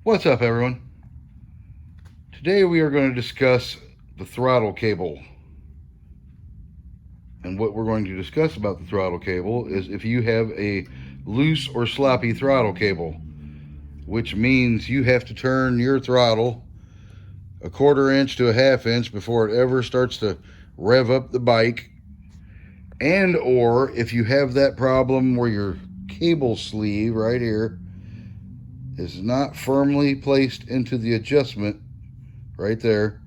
What's up, everyone? Today we are going to discuss the throttle cable. And what we're going to discuss about the throttle cable is if you have a loose or sloppy throttle cable, which means you have to turn your throttle a 1/4 inch to a 1/2 inch before it ever starts to rev up the bike, and or if you have that problem where your cable sleeve right here is not firmly placed into the adjustment right there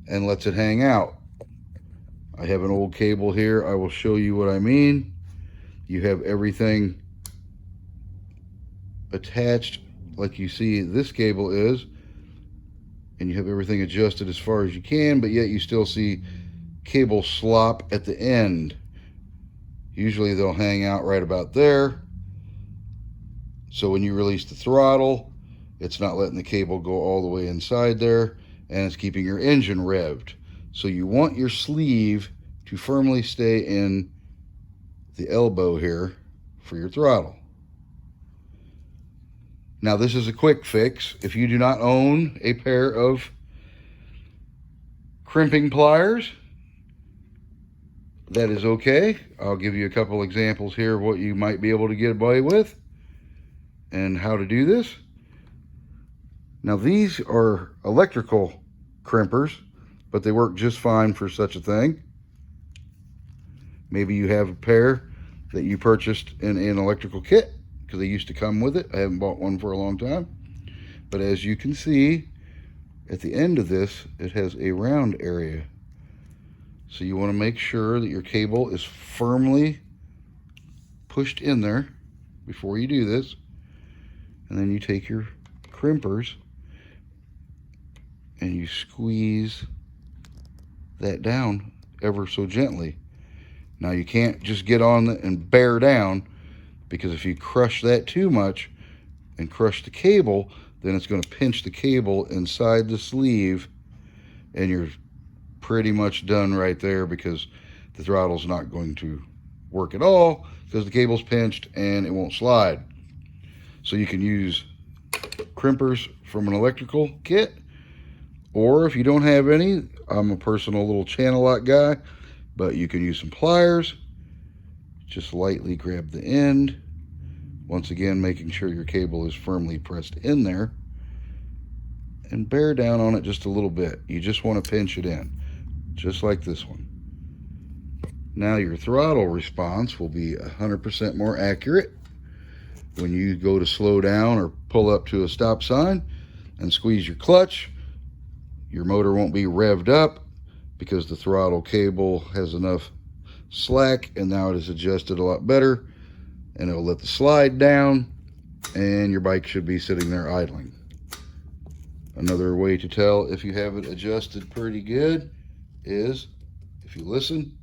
and lets it hang out. I have an old cable here. I will show you what I mean. You have everything attached like you see this cable is, and you have everything adjusted as far as you can, but yet you still see cable slop at the end. Usually they'll hang out right about there. So when you release the throttle, it's not letting the cable go all the way inside there, and it's keeping your engine revved. So you want your sleeve to firmly stay in the elbow here for your throttle. Now this is a quick fix. If you do not own a pair of crimping pliers, that is okay. I'll give you a couple examples here of what you might be able to get away with and how to do this. Now these are electrical crimpers, but they work just fine for such a thing. Maybe you have a pair that you purchased in an electrical kit because they used to come with it. I haven't bought one for a long time. But as you can see, at the end of this, it has a round area. So you want to make sure that your cable is firmly pushed in there before you do this. And then you take your crimpers and you squeeze that down ever so gently. Now you can't just get on and bear down, because if you crush that too much and crush the cable, then it's going to pinch the cable inside the sleeve, and you're pretty much done right there, because the throttle's not going to work at all because the cable's pinched and it won't slide. So you can use crimpers from an electrical kit, or if you don't have any, I'm a personal little channel lock guy, but you can use some pliers. Just lightly grab the end, once again making sure your cable is firmly pressed in there, and bear down on it just a little bit. You just want to pinch it in, just like this one. Now your throttle response will be 100% more accurate. When you go to slow down or pull up to a stop sign and squeeze your clutch, your motor won't be revved up because the throttle cable has enough slack, and now it is adjusted a lot better, and it'll let the slide down, and your bike should be sitting there idling. Another way to tell if you have it adjusted pretty good is if you listen.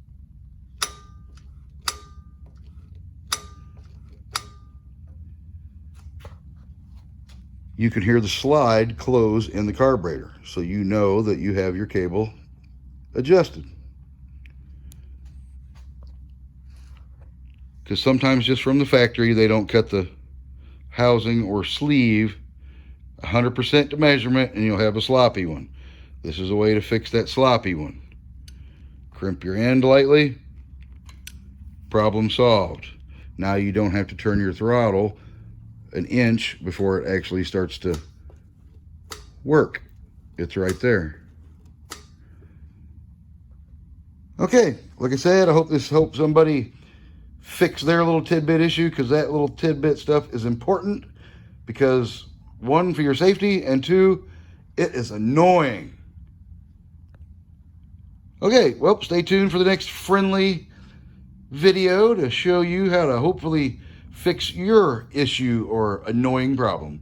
You can hear the slide close in the carburetor, so you know that you have your cable adjusted. Because sometimes just from the factory, they don't cut the housing or sleeve 100% to measurement, and you'll have a sloppy one. This is a way to fix that sloppy one. Crimp your end lightly, problem solved. Now you don't have to turn your throttle an inch before it actually starts to work. It's right there. Okay, like I said, I hope this helps somebody fix their little tidbit issue, because that little tidbit stuff is important, because one, for your safety, and two, it is annoying. Okay, well, stay tuned for the next friendly video to show you how to hopefully fix your issue or annoying problem.